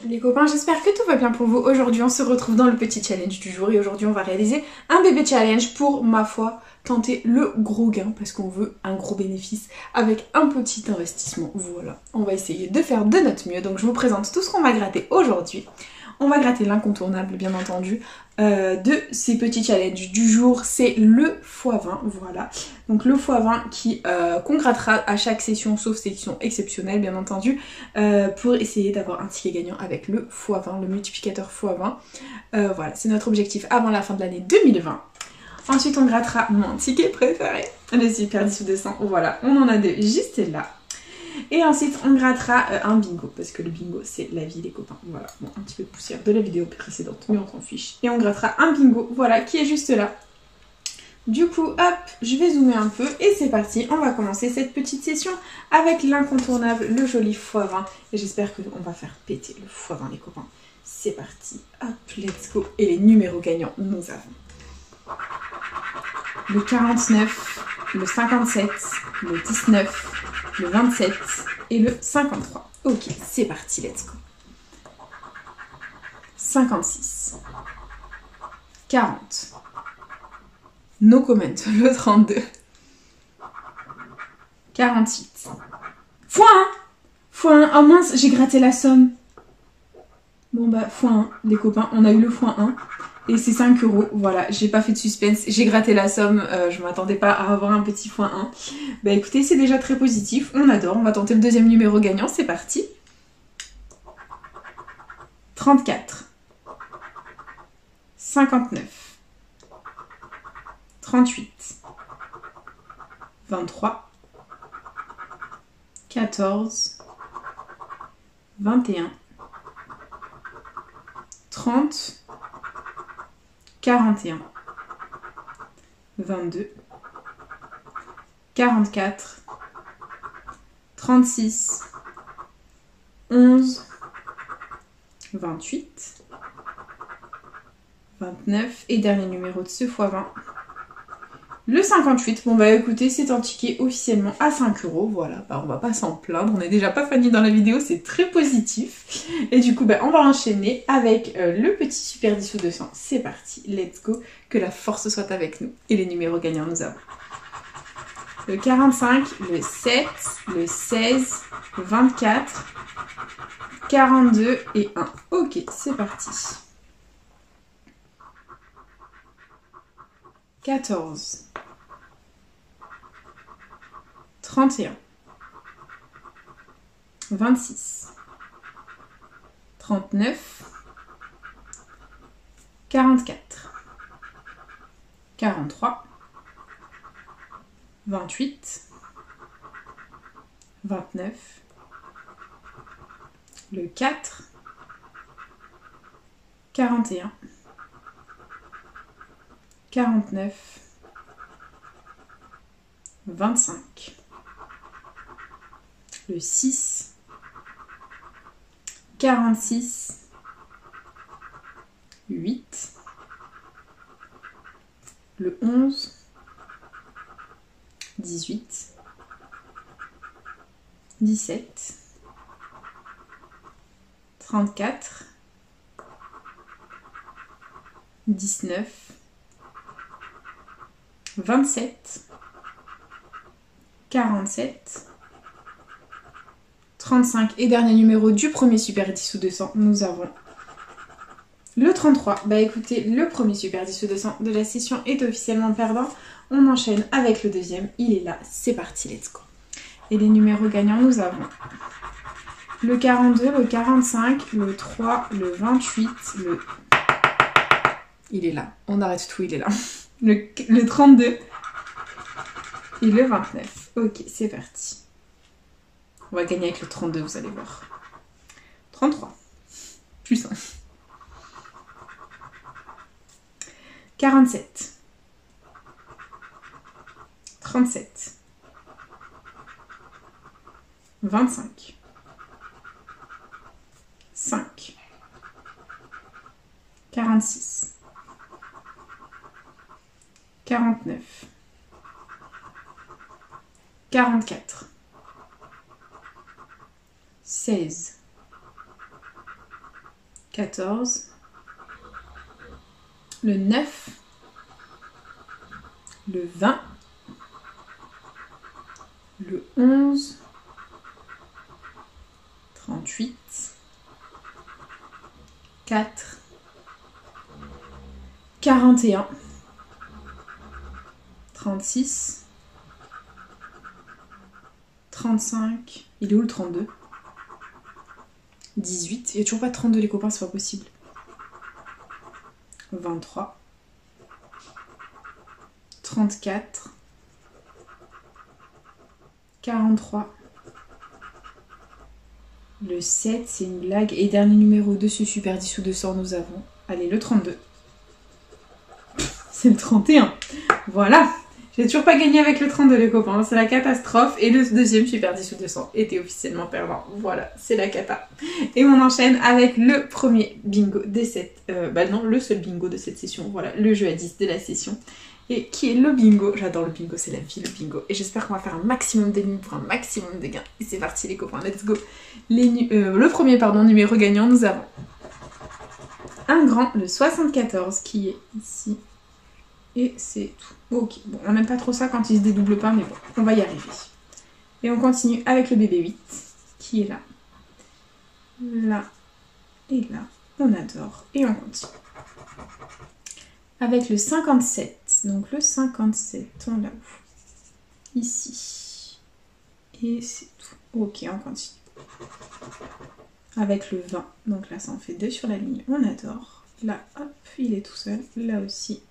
Les copains, j'espère que tout va bien pour vous. Aujourd'hui, on se retrouve dans le petit challenge du jour et aujourd'hui, on va réaliser un bébé challenge pour, ma foi, tenter le gros gain parce qu'on veut un gros bénéfice avec un petit investissement. Voilà, on va essayer de faire de notre mieux. Donc, je vous présente tout ce qu'on va gratter aujourd'hui. On va gratter l'incontournable, bien entendu, de ces petits challenges du jour. C'est le x20, voilà. Donc le x20 qu'on grattera à chaque session, sauf session exceptionnelle, bien entendu, pour essayer d'avoir un ticket gagnant avec le x20, le multiplicateur x20. Voilà, c'est notre objectif avant la fin de l'année 2020. Ensuite, on grattera mon ticket préféré, le Super 10 ou 200. Voilà, on en a deux juste là. Et ensuite, on grattera un bingo, parce que le bingo, c'est la vie, les copains. Voilà, bon, un petit peu de poussière de la vidéo précédente, mais on s'en fiche. Et on grattera un bingo, voilà, qui est juste là. Du coup, hop, je vais zoomer un peu, et c'est parti. On va commencer cette petite session avec l'incontournable, le joli x20. Et j'espère qu'on va faire péter le x20, les copains. C'est parti, hop, let's go. Et les numéros gagnants, nous avons le 49, le 57, le 19, le 27 et le 53. Ok, c'est parti, let's go. 56, 40, no comment, le 32, 48, x1, x1, oh mince, j'ai gratté la somme. Bon bah, x1, les copains, on a eu le x1. Et c'est 5 €, voilà, j'ai pas fait de suspense, j'ai gratté la somme, je m'attendais pas à avoir un petit x1. Bah écoutez, c'est déjà très positif, on adore, on va tenter le deuxième numéro gagnant, c'est parti. 34, 59, 38, 23, 14, 21, 30, 41, 22, 44, 36, 11, 28, 29 et dernier numéro de ce x20. Le 58, bon bah écoutez, c'est un ticket officiellement à 5 €, voilà, bah on va pas s'en plaindre, on n'est déjà pas fanny dans la vidéo, c'est très positif. Et du coup, bah on va enchaîner avec le petit Super 10 ou 200, c'est parti, let's go, que la force soit avec nous. Et les numéros gagnants, nous avons le 45, le 7, le 16, le 24, 42 et 1. Ok, c'est parti. 14, 31, 26, 39, 44, 43, 28, 29, le 4, 41, 49, 25, le 6, 46, 8, le 11, 18, 17, 34, 19, 27, 47, 35 et dernier numéro du premier Super 10 ou 200, nous avons le 33. Bah écoutez, le premier Super 10 ou 200 de la session est officiellement perdant. On enchaîne avec le deuxième, il est là, c'est parti, let's go. Et les numéros gagnants, nous avons le 42, le 45, le 3, le 28, le... Il est là, on arrête tout, il est là. Le 32 et le 29. Ok, c'est parti. On va gagner avec le 32, vous allez voir. 33. Plus 1. 47. 37. 25. 5. 46. 49. 44. 16. 14, le 9, le 20, le 11, 38, 4, 41, 36, 35, il est où le 32? 18, il n'y a toujours pas de 32 les copains, c'est pas possible. 23, 34, 43, le 7, c'est une blague. Et dernier numéro de ce Super 10 ou 200, nous avons, allez, le 32. C'est le 31. Voilà. J'ai toujours pas gagné avec le 32 les copains, c'est la catastrophe. Et le deuxième Super 10 ou 200 était officiellement perdant. Voilà, c'est la cata. Et on enchaîne avec le premier bingo de cette... le seul bingo de cette session. Voilà, le jeu à 10 de la session. Et qui est le bingo. J'adore le bingo, c'est la vie le bingo. Et j'espère qu'on va faire un maximum d'énigmes pour un maximum de gains. Et c'est parti les copains, let's go. Le premier numéro gagnant, nous avons un grand, le 74, qui est ici. Et c'est tout. Ok, bon, on n'aime pas trop ça quand il se dédouble pas, mais bon, on va y arriver. Et on continue avec le bébé 8, qui est là. Là et là. On adore. Et on continue. Avec le 57. Donc le 57, on l'a où? Ici. Et c'est tout. Ok, on continue. Avec le 20. Donc là, ça en fait 2 sur la ligne. On adore. Là, hop, il est tout seul. Là aussi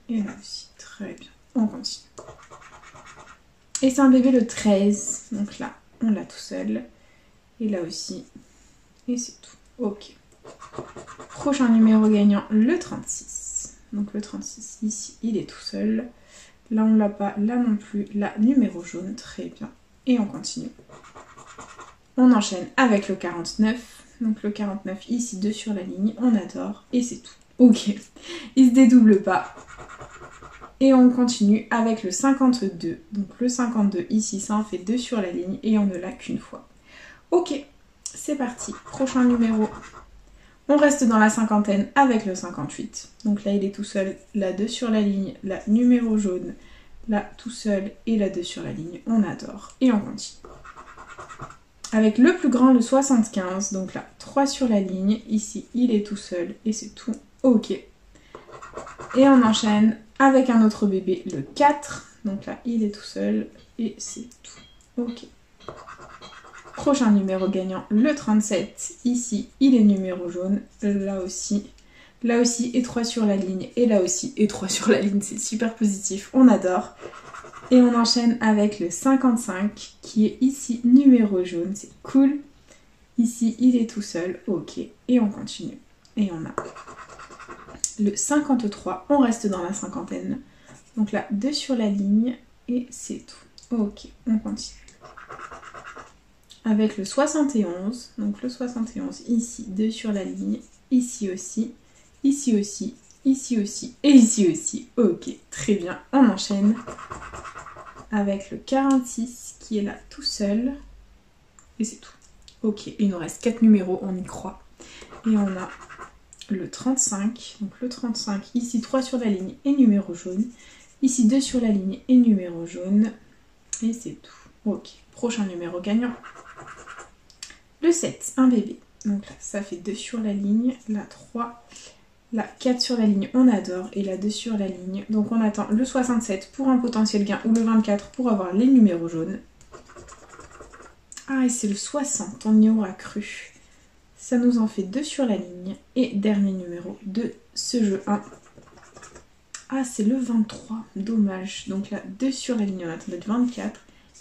et là aussi. Très bien. On continue. Et c'est un bébé le 13. Donc là, on l'a tout seul. Et là aussi. Et c'est tout. Ok. Prochain numéro gagnant, le 36. Donc le 36, ici, il est tout seul. Là, on l'a pas. Là non plus. Là, numéro jaune. Très bien. Et on continue. On enchaîne avec le 49. Donc le 49, ici, 2 sur la ligne. On adore. Et c'est tout. Ok. Il se dédouble pas. Et on continue avec le 52. Donc le 52, ici, ça en fait 2 sur la ligne. Et on ne l'a qu'une fois. Ok. C'est parti. Prochain numéro. On reste dans la cinquantaine avec le 58. Donc là, il est tout seul. Là, 2 sur la ligne. Là, numéro jaune. Là, tout seul. Et là, 2 sur la ligne. On adore. Et on continue. Avec le plus grand, le 75. Donc là, 3 sur la ligne. Ici, il est tout seul. Et c'est tout. Ok. Et on enchaîne avec un autre bébé, le 4. Donc là, il est tout seul. Et c'est tout. Ok. Prochain numéro gagnant, le 37. Ici, il est numéro jaune. Là aussi. Là aussi, et 3 sur la ligne. Et là aussi, et 3 sur la ligne. C'est super positif. On adore. Et on enchaîne avec le 55, qui est ici, numéro jaune. C'est cool. Ici, il est tout seul. Ok. Et on continue. Et on a le 53. On reste dans la cinquantaine. Donc là, 2 sur la ligne. Et c'est tout. Ok. On continue. Avec le 71, donc le 71, ici, 2 sur la ligne, ici aussi, ici aussi, ici aussi, et ici aussi. Ok, très bien, on enchaîne avec le 46 qui est là tout seul, et c'est tout. Ok, il nous reste 4 numéros, on y croit. Et on a le 35, donc le 35, ici 3 sur la ligne et numéro jaune, ici 2 sur la ligne et numéro jaune, et c'est tout. Ok, prochain numéro gagnant. Le 7, un bébé. Donc là, ça fait 2 sur la ligne. Là, 3. Là, 4 sur la ligne, on adore. Et là, 2 sur la ligne. Donc on attend le 67 pour un potentiel gain ou le 24 pour avoir les numéros jaunes. Ah, et c'est le 60, on y aura cru. Ça nous en fait 2 sur la ligne. Et dernier numéro de ce jeu 1. Ah, c'est le 23. Dommage. Donc là, 2 sur la ligne, on attendait le 24.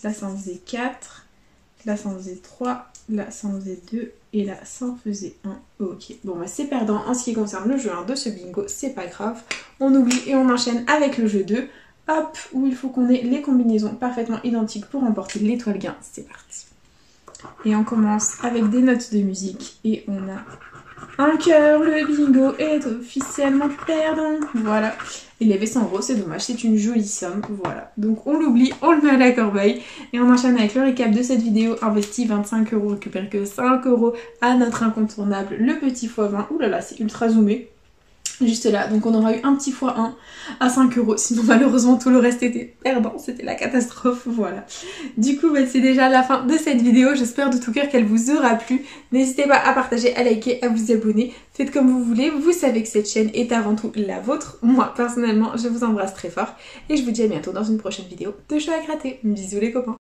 Là, ça en faisait 4. Là, ça en faisait 3. Là, ça en faisait 2. Et là, ça en faisait 1. Ok. Bon, bah, c'est perdant en ce qui concerne le jeu 1 de ce bingo. C'est pas grave. On oublie et on enchaîne avec le jeu 2. Hop, où il faut qu'on ait les combinaisons parfaitement identiques pour remporter l'étoile gain. C'est parti. Et on commence avec des notes de musique. Et on a Un cœur, le bingo est officiellement perdant. Voilà. Il avait 100 €, c'est dommage, c'est une jolie somme. Voilà. Donc on l'oublie, on le met à la corbeille. Et on enchaîne avec le récap de cette vidéo. Investi 25 €, récupère que 5 € à notre incontournable, le petit x20. Ouh là là, c'est ultra zoomé. Juste là, donc on aura eu un petit x1 à 5 €, sinon malheureusement tout le reste était perdant, c'était la catastrophe, voilà. Du coup c'est déjà la fin de cette vidéo, j'espère de tout cœur qu'elle vous aura plu. N'hésitez pas à partager, à liker, à vous abonner, faites comme vous voulez, vous savez que cette chaîne est avant tout la vôtre. Moi personnellement je vous embrasse très fort et je vous dis à bientôt dans une prochaine vidéo de choix à gratter. Bisous les copains.